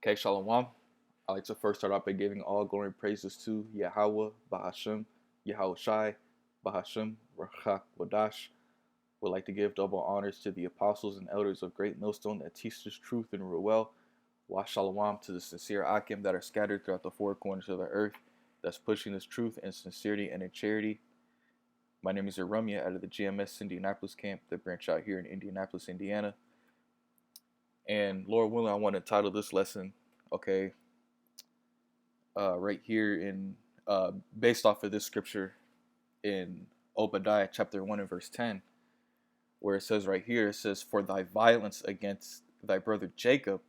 Okay, Shalom. I like to first start off by giving all glory and praises to Yahweh, Bahashem, Yahweh Shai, Bahashem, Rachak, Wadash. Would like to give double honors to the apostles and elders of Great Millstone that teach this truth and rule well. Wa Shalom to the sincere Akim that are scattered throughout the four corners of the earth, that's pushing this truth in sincerity and in charity. My name is Arumia out of the GMS Indianapolis camp that branch out here in Indianapolis, Indiana. And Lord willing, I want to title this lesson, okay, right here in based off of this scripture in Obadiah chapter 1 and verse 10, where it says right here, it says, "For thy violence against thy brother Jacob,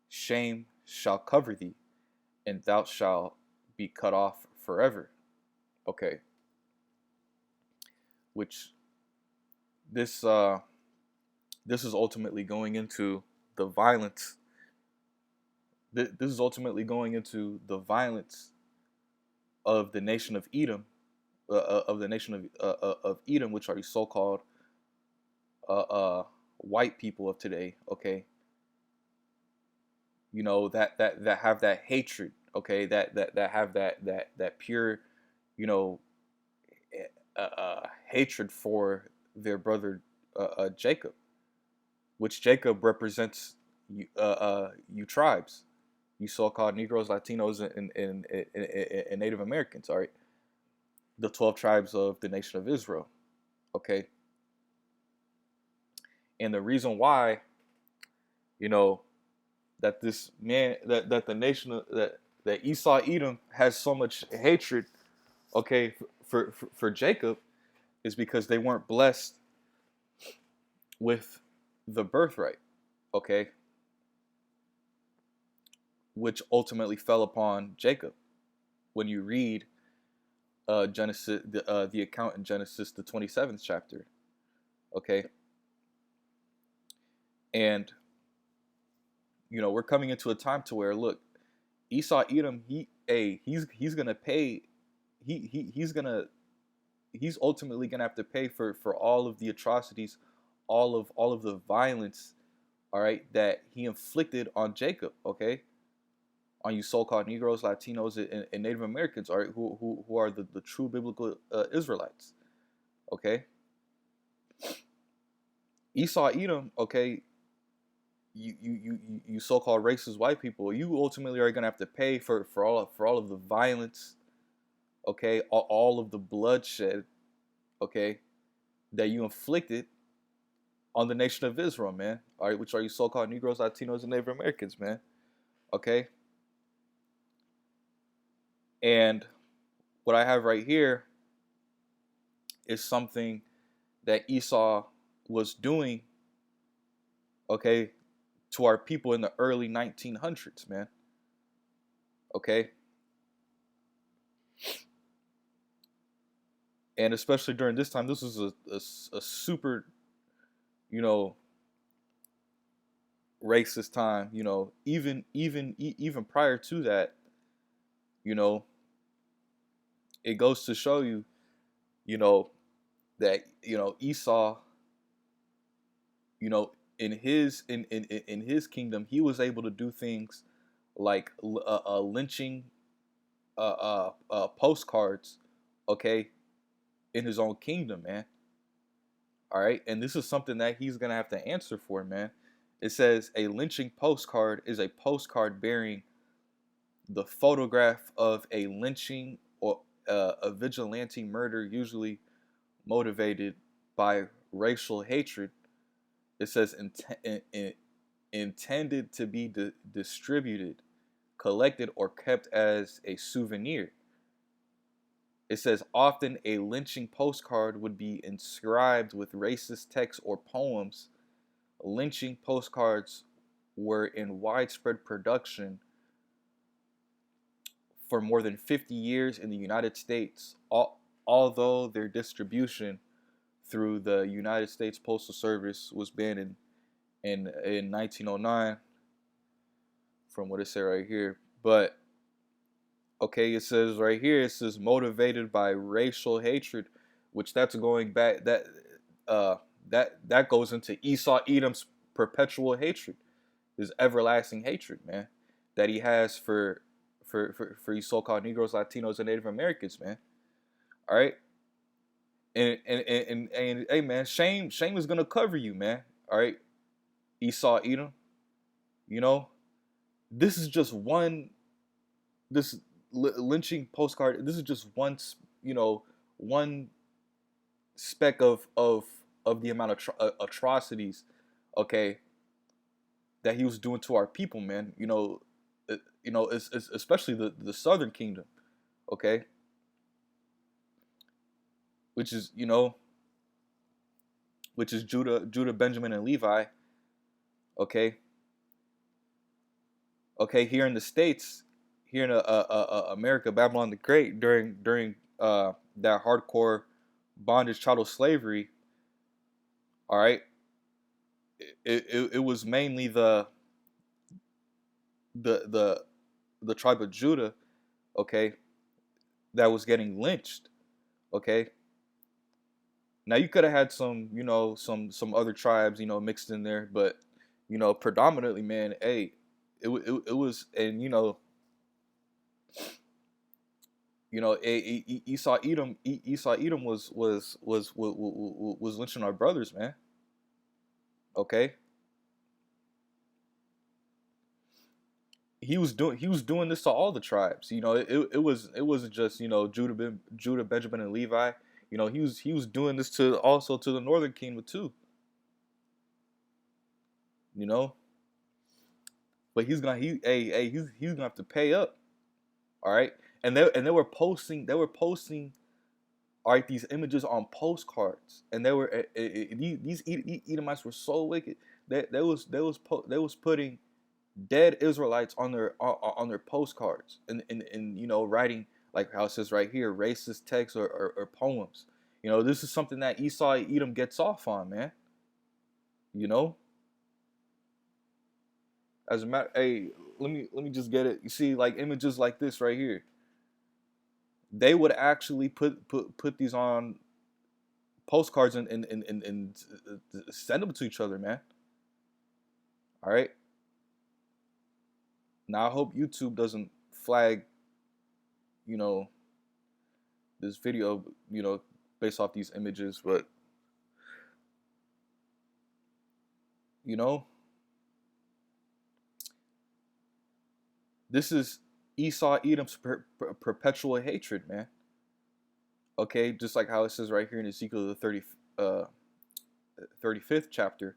shame shall cover thee, and thou shalt be cut off forever." Okay, which this this is ultimately going into the violence. This is ultimately going into the violence of the nation of Edom, of Edom, which are the so-called white people of today. Okay, you know that have that hatred. Okay, that have that pure, you know, hatred for their brother Jacob, which Jacob represents you tribes, you so-called Negroes, Latinos, and Native Americans. All right, the 12 tribes of the nation of Israel. Okay, and the reason why, you know, that this man, that the nation that Esau Edom has so much hatred, okay, for Jacob, is because they weren't blessed with the birthright, okay, which ultimately fell upon Jacob. When you read Genesis, the account in Genesis, the 27th chapter, okay, and you know we're coming into a time to where, look, Esau Edom, he's gonna pay, he's ultimately gonna have to pay for all of the atrocities, all of the violence, all right, that he inflicted on Jacob, okay, on you so-called Negroes, Latinos, and Native Americans, all right, who are the true biblical Israelites, okay. Esau Edom, okay, you so-called racist white people, you ultimately are gonna have to pay for all of the violence, okay, all of the bloodshed, okay, that you inflicted on the nation of Israel, man. All right, which are you so-called Negroes, Latinos, and Native Americans, man. Okay. And what I have right here is something that Esau was doing, okay, to our people in the early 1900s, man. Okay. And especially during this time, this was a super, you know, racist time. You know, even prior to that, you know, it goes to show you, you know, that Esau, you know, in his kingdom, he was able to do things like lynching postcards, okay, in his own kingdom, man. All right, and this is something that he's gonna have to answer for, man. It says a lynching postcard is a postcard bearing the photograph of a lynching or a vigilante murder, usually motivated by racial hatred. It says intended to be distributed, collected, or kept as a souvenir. It says often a lynching postcard would be inscribed with racist text or poems. Lynching postcards were in widespread production for more than 50 years in the United States, although their distribution through the United States Postal Service was banned in 1909, from what it says right here. But okay, it says right here, it says motivated by racial hatred, which that's going back, uh that goes into Esau Edom's perpetual hatred, his everlasting hatred, man. that he has for you so-called Negroes, Latinos, and Native Americans, man. All right, and hey, man, shame is gonna cover you, man. All right, Esau, Edom. You know, this is just one this lynching postcard. This is just one, one speck of the amount of atrocities, okay, that he was doing to our people, man. It's especially the Southern Kingdom, okay, which is which is Judah, Benjamin, and Levi, okay, okay. Here in the states, here in America, Babylon the Great, during that hardcore bondage, chattel slavery, all right, it was mainly the the tribe of Judah, okay, that was getting lynched, okay. Now you could have had some, some other tribes, mixed in there, but predominantly, man, hey, it was, and Esau Edom was lynching our brothers, man. Okay, he was doing this to all the tribes. It wasn't just Judah, Benjamin, and Levi. He was doing this to also to the northern kingdom too. You know, but he's gonna have to pay up. All right, and they were posting all right, these images on postcards, and they were these Edomites were so wicked that they was putting dead Israelites on their postcards, and writing like how it says right here, racist texts or poems. This is something that Esau Edom gets off on, man. You know, as a matter, hey, let me just get it. You see, like images like this right here, they would actually put these on postcards and send them to each other, man. All right. Now I hope YouTube doesn't flag, you know, this video, based off these images, but you know, this is Esau Edom's perpetual hatred, man. Okay, just like how it says right here in Ezekiel the 35th chapter.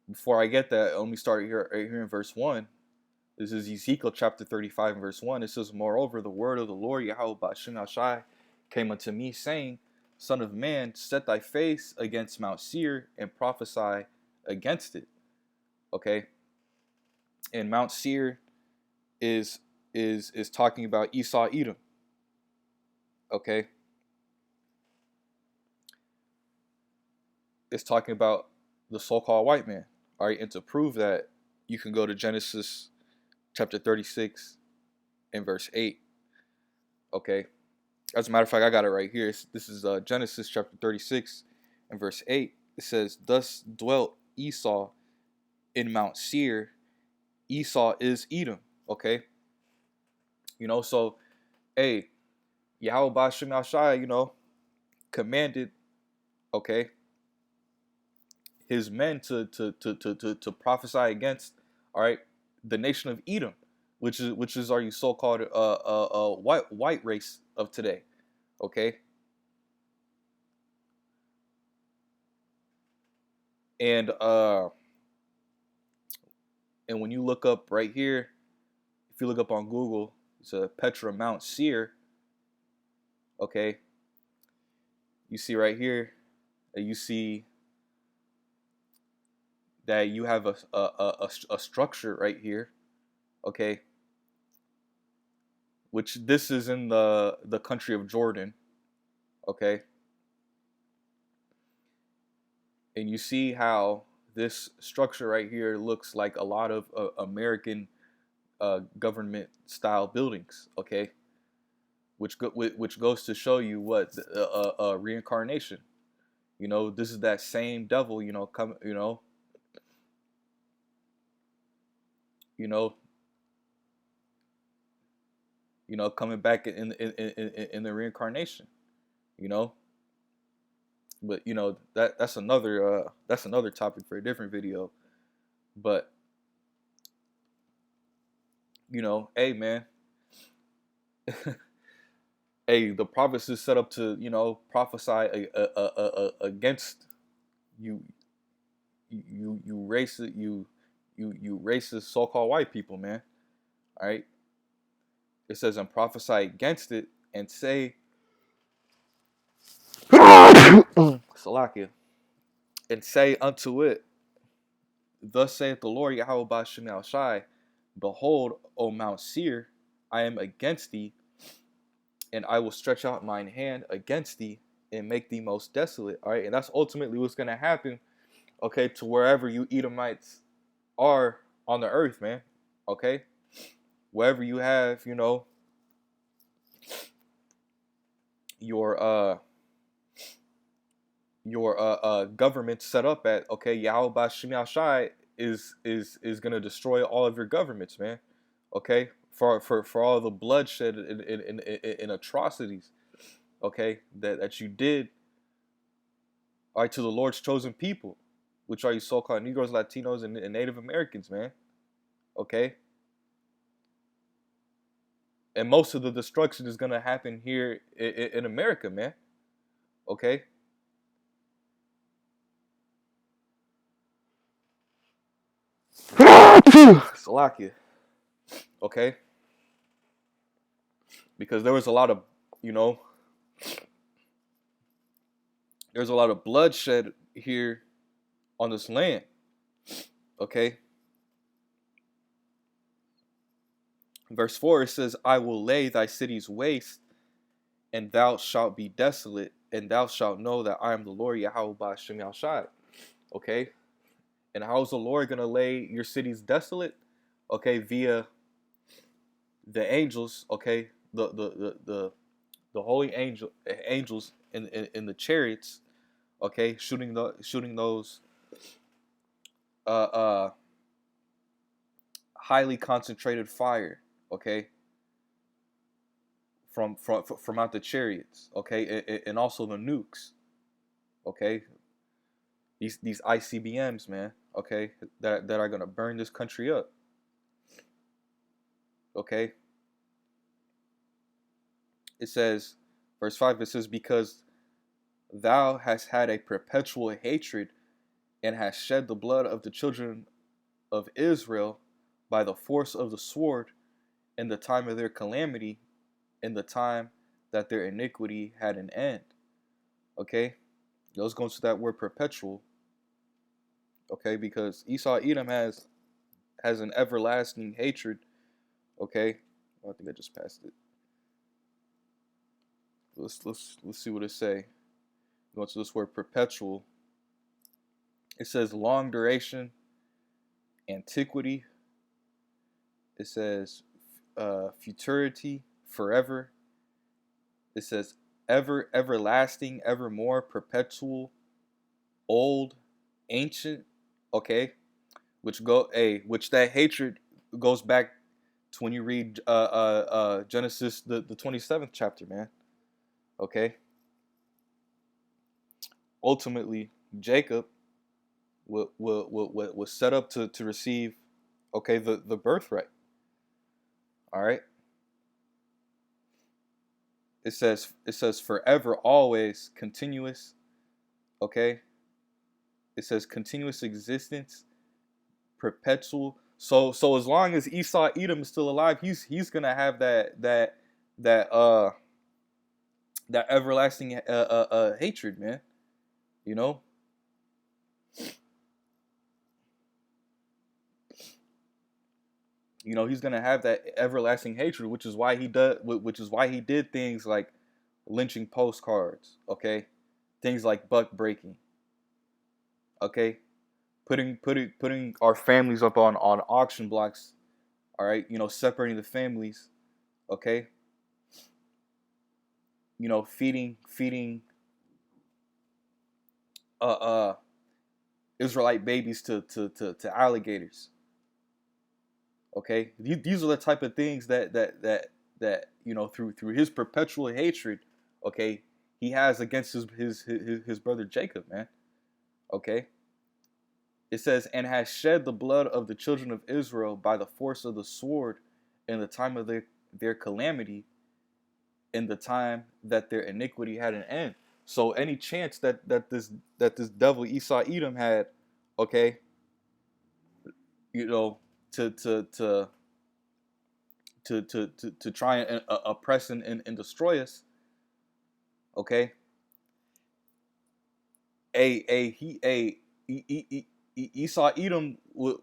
Before I get that, let me start here right here in verse 1. This is Ezekiel chapter 35 and verse 1. It says, "Moreover, the word of the Lord Yahweh Ba'Shem Shai came unto me, saying, Son of man, set thy face against Mount Seir and prophesy against it." Okay, and Mount Seir is talking about Esau Edom. Okay, it's talking about the so-called white man. All right, and to prove that, you can go to Genesis chapter 36 and verse 8. Okay, as a matter of fact, I got it right here. This is Genesis chapter 36 and verse 8. It says, "Thus dwelt Esau in Mount Seir." Esau is Edom. Okay, so hey, Yahweh Ba'Shem Yashai, commanded, okay, his men to prophesy against, all right, the nation of Edom, which is our so-called white race of today, okay. And when you look up right here, if you look up on Google, it's a Petra Mount Seir, okay. You see right here, you see that you have a structure right here, okay, which this is in the country of Jordan, okay. And you see how this structure right here looks like a lot of American government style buildings, okay, which goes to show you what reincarnation. This is that same devil, come, you know, coming back in the reincarnation, you know. But that's another topic for a different video. But hey man, hey, the prophets is set up to prophesy against you you racist so-called white people, man. All right, it says and prophesy against it and say Salakia, and say unto it, thus saith the Lord Yahweh Ba'Shem Yahushai, behold, O Mount Seir, I am against thee, and I will stretch out mine hand against thee and make thee most desolate. All right, and that's ultimately what's going to happen, okay, to wherever you Edomites are on the earth, man. Okay, wherever you have, your government set up at, okay, Yahweh Ba'Shem Yahushai is gonna destroy all of your governments, man. Okay, for all the bloodshed and atrocities, okay, that you did, all right, to the Lord's chosen people, which are you so-called Negroes, Latinos, and Native Americans, man. Okay, and most of the destruction is gonna happen here in America, man. Okay. Salakia. Okay. Because there was a lot of, there's a lot of bloodshed here on this land. Okay. Verse 4, it says, I will lay thy cities waste, and thou shalt be desolate, and thou shalt know that I am the Lord Yahweh Ba'Shem Yahushai. Okay. And how is the Lord going to lay your cities desolate? Okay, via the angels, okay, the holy angels in the chariots, okay, shooting those highly concentrated fire, okay, from out the chariots, okay, and also the nukes, okay, these ICBMs, man, okay, that are gonna burn this country up, okay. It says, verse 5, it says, because thou hast had a perpetual hatred and hast shed the blood of the children of Israel by the force of the sword in the time of their calamity, in the time that their iniquity had an end. Okay, let's go to that word perpetual. Okay, because Esau Edom has an everlasting hatred. Okay, I think I just passed it. Let's see what it say. Go to this word perpetual. It says long duration, antiquity. It says futurity, forever. It says everlasting, evermore, perpetual, old, ancient. Okay, which that hatred goes back to when you read Genesis the 27th chapter, man. Okay. Ultimately, Jacob was set up to receive, okay, the birthright. All right. It says forever, always, continuous. Okay. It says continuous existence, perpetual. So as long as Esau Edom is still alive, he's gonna have that everlasting hatred, man. You know. He's gonna have that everlasting hatred, which is why he did things like lynching postcards, okay, things like buck breaking, okay, putting our families up on auction blocks, all right, separating the families, okay, feeding Israelite babies to alligators. Okay, these are the type of things that that through his perpetual hatred, okay, he has against his brother Jacob, man. Okay. It says, and has shed the blood of the children of Israel by the force of the sword in the time of their calamity, in the time that their iniquity had an end. So any chance that this devil Esau Edom had, okay, you know, to to to to try and oppress and destroy us, okay, Esau Edom would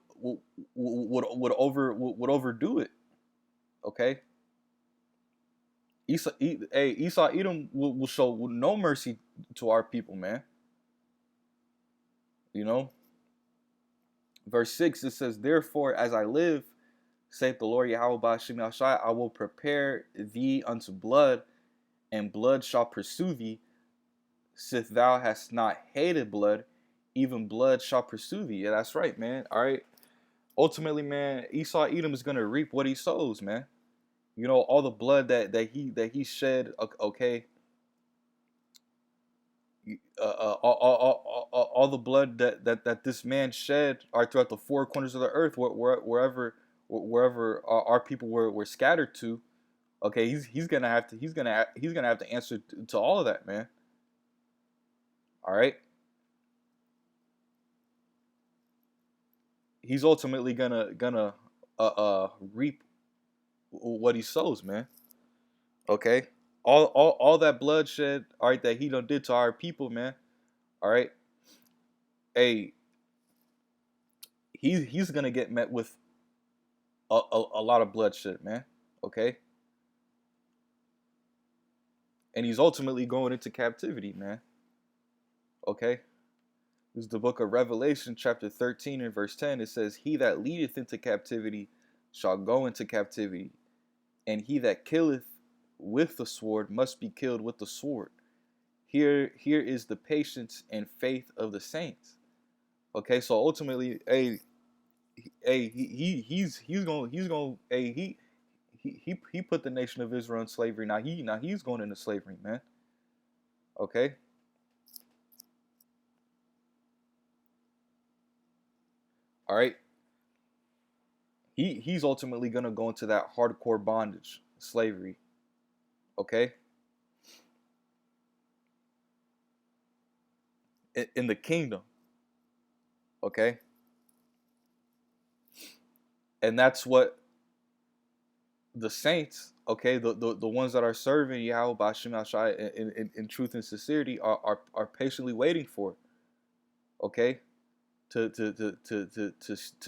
overdo it, okay. Esau Edom will show no mercy to our people, man. You know, verse 6, it says, therefore, as I live, saith the Lord Yahweh Ba'ashem Yahshai, I will prepare thee unto blood, and blood shall pursue thee. Sith thou hast not hated blood, even blood shall pursue thee. Yeah, that's right, man. All right. Ultimately, man, Esau Edom is gonna reap what he sows, man. You know, all the blood that he shed, okay. All the blood that this man shed are throughout the four corners of the earth, wherever our people were scattered to. Okay, he's gonna have to answer to all of that, man. All right. He's ultimately gonna reap what he sows, man. Okay. All that bloodshed, all right, that he done did to our people, man. All right. Hey, he's gonna get met with a lot of bloodshed, man. Okay. And he's ultimately going into captivity, man. Okay. This is the book of Revelation, chapter 13 and verse 10. It says, he that leadeth into captivity shall go into captivity, and he that killeth with the sword must be killed with the sword. Here is the patience and faith of the saints. Okay, so ultimately, he put the nation of Israel in slavery. Now he's going into slavery, man. Okay. All right. He's ultimately gonna go into that hardcore bondage, slavery. Okay. In the kingdom. Okay. And that's what the saints, okay, the ones that are serving Yahweh Ba'ashem Yahshai in truth and sincerity are patiently waiting for, okay, to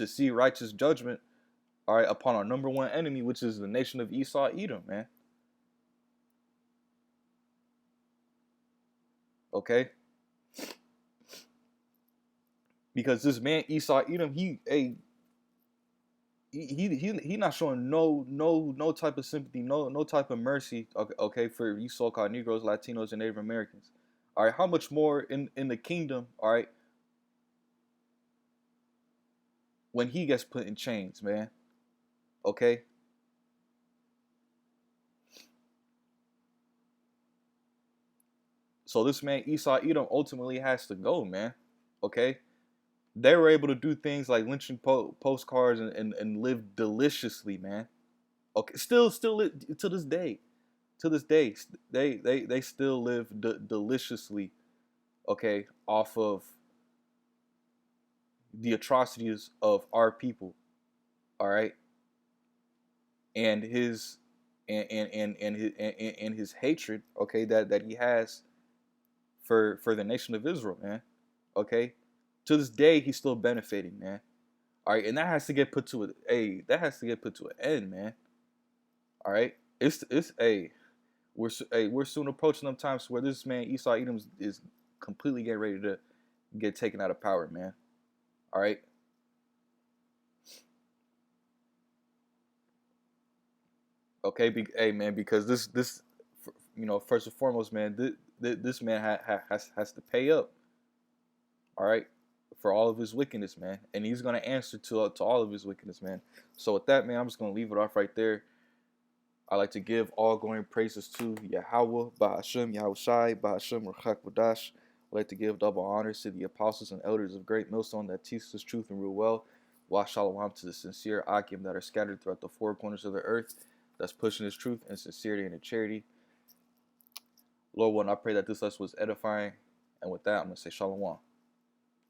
see righteous judgment, all right, upon our number one enemy, which is the nation of Esau Edom, man. Okay. Because this man Esau Edom, he not showing no type of sympathy, no type of mercy, okay, for you so-called Negroes, Latinos, and Native Americans. All right, how much more in the kingdom, all right, when he gets put in chains, man. Okay. So this man Esau Edom ultimately has to go, man. Okay. They were able to do things like lynching postcards and live deliciously, man. Okay, still to this day, they still live deliciously, okay, off of the atrocities of our people, all right, and his and his hatred, okay, that he has for the nation of Israel, man. Okay, to this day he's still benefiting, man. All right, and that has to get put to that has to get put to an end, man. All right, it's we're soon approaching them times where this man Esau Edom is completely getting ready to get taken out of power, man. All right. Okay, hey man, because this first and foremost, man, this man has to pay up. All right, for all of his wickedness, man, and he's gonna answer to all of his wickedness, man. So with that, man, I'm just gonna leave it off right there. I like to give all glory and praises to Yahweh, Bahashem, Yahushai, Bahashem, Rachak Wadash. I like to give double honors to the apostles and elders of Great Millstone that teach us truth and rule well. Wa Shalom to the sincere Akim that are scattered throughout the four corners of the earth, that's pushing His truth and sincerity and in charity. Lord, one, I pray that this lesson was edifying. And with that, I'm going to say Shalom.